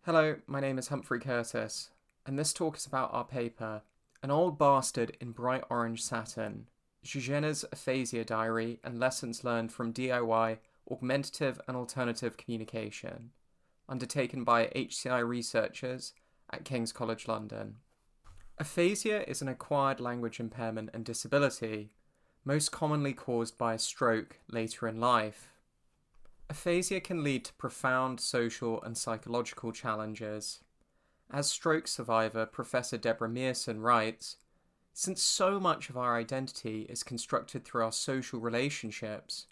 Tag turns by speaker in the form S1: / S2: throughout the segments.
S1: Hello, my name is Humphrey Curtis, and this talk is about our paper, An Old Bastard in Bright Orange Satin, Zuzennas' Aphasia Diary and Lessons Learned from DIY, Augmentative and Alternative Communication, undertaken by HCI researchers at King's College London. Aphasia is an acquired language impairment and disability, most commonly caused by a stroke later in life. Aphasia can lead to profound social and psychological challenges. As stroke survivor Professor Deborah Mearson writes, since so much of our identity is constructed through our social relationships,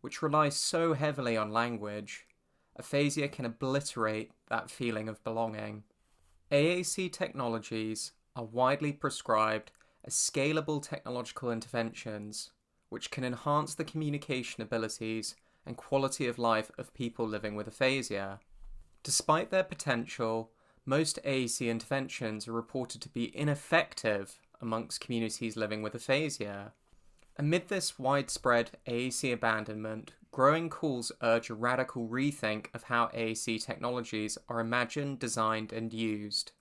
S1: which rely so heavily on language, aphasia can obliterate that feeling of belonging. AAC technologies are widely prescribed as scalable technological interventions, which can enhance the communication abilities and quality of life of people living with aphasia. Despite their potential, most AAC interventions are reported to be ineffective amongst communities living with aphasia. Amid this widespread AAC abandonment, growing calls urge a radical rethink of how AAC technologies are imagined, designed, and used.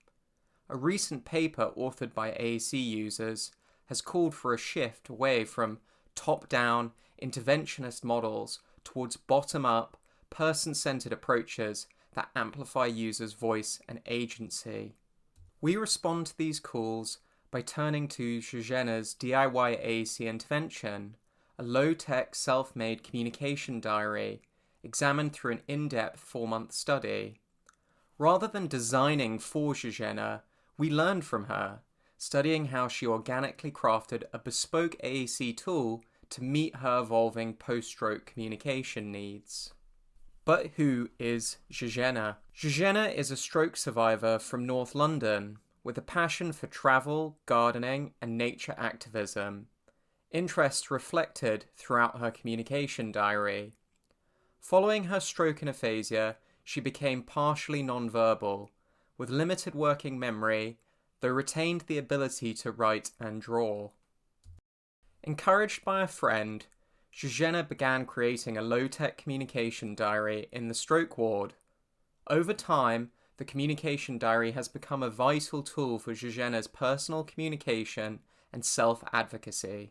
S1: A recent paper authored by AAC users has called for a shift away from top-down, interventionist models towards bottom-up, person-centered approaches that amplify users' voice and agency. We respond to these calls by turning to Zuzennas' DIY AAC intervention, a low-tech, self-made communication diary examined through an in-depth 4-month study. Rather than designing for Zuzenna, we learned from her, studying how she organically crafted a bespoke AAC tool to meet her evolving post-stroke communication needs. But who is Zuzenna? Zuzenna is a stroke survivor from North London with a passion for travel, gardening, and nature activism, interests reflected throughout her communication diary. Following her stroke and aphasia, she became partially nonverbal, with limited working memory, though retained the ability to write and draw. Encouraged by a friend, Zuzenna began creating a low-tech communication diary in the stroke ward. Over time, the communication diary has become a vital tool for Zuzenna's personal communication and self-advocacy.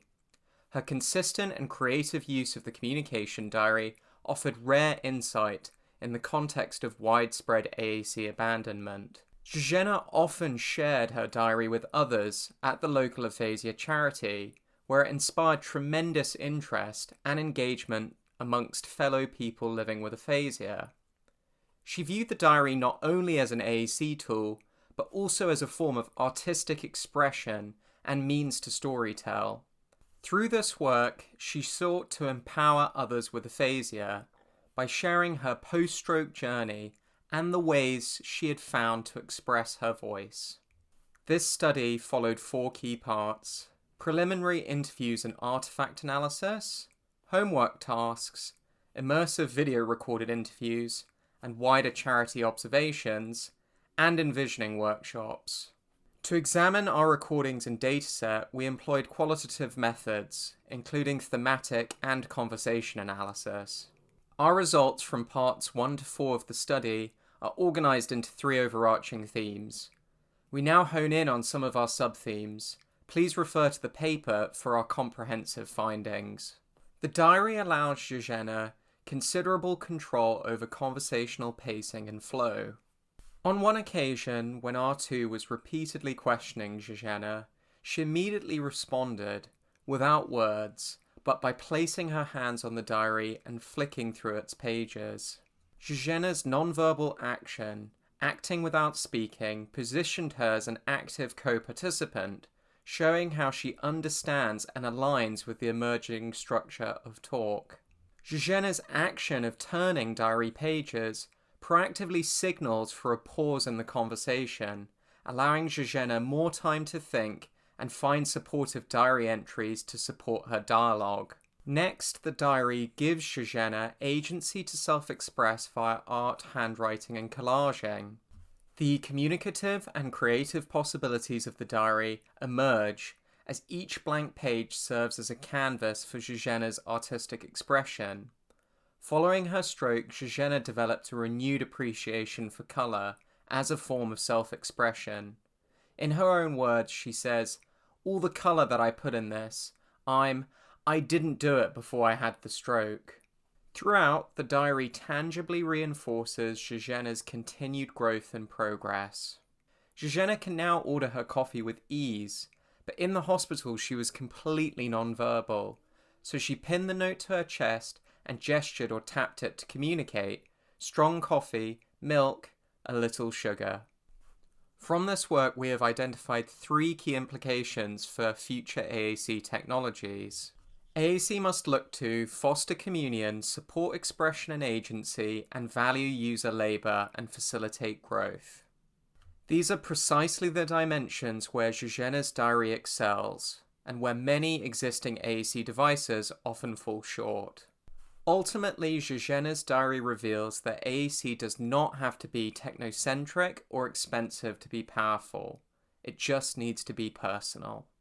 S1: Her consistent and creative use of the communication diary offered rare insight in the context of widespread AAC abandonment. Zuzenna often shared her diary with others at the local aphasia charity, where it inspired tremendous interest and engagement amongst fellow people living with aphasia. She viewed the diary not only as an AAC tool, but also as a form of artistic expression and means to storytell. Through this work, she sought to empower others with aphasia by sharing her post-stroke journey and the ways she had found to express her voice. This study followed 4 key parts: preliminary interviews and artifact analysis, homework tasks, immersive video recorded interviews, and wider charity observations, and envisioning workshops. To examine our recordings and dataset, we employed qualitative methods, including thematic and conversation analysis. Our results from parts 1 to 4 of the study are organized into 3 overarching themes. We now hone in on some of our sub-themes. Please refer to the paper for our comprehensive findings. The diary allows Zuzenna considerable control over conversational pacing and flow. On one occasion, when R2 was repeatedly questioning Zuzenna, she immediately responded, without words, but by placing her hands on the diary and flicking through its pages. Zuzenna's nonverbal action, acting without speaking, positioned her as an active co-participant, showing how she understands and aligns with the emerging structure of talk. Zuzenna's action of turning diary pages proactively signals for a pause in the conversation, allowing Zuzenna more time to think and find supportive diary entries to support her dialogue. Next, the diary gives Zuzenna agency to self-express via art, handwriting, and collaging. The communicative and creative possibilities of the diary emerge as each blank page serves as a canvas for Zuzenna's artistic expression. Following her stroke, Zuzenna developed a renewed appreciation for colour as a form of self-expression. In her own words, she says, "All the colour that I put in this, I didn't do it before I had the stroke." Throughout, the diary tangibly reinforces Zuzenna's continued growth and progress. Zuzena can now order her coffee with ease, but in the hospital she was completely nonverbal, so she pinned the note to her chest and gestured or tapped it to communicate: strong coffee, milk, a little sugar. From this work, we have identified 3 key implications for future AAC technologies. AAC must look to foster communion, support expression and agency, and value user labour and facilitate growth. These are precisely the dimensions where Zuzenna's diary excels, and where many existing AAC devices often fall short. Ultimately, Zuzenna's diary reveals that AAC does not have to be technocentric or expensive to be powerful. It just needs to be personal.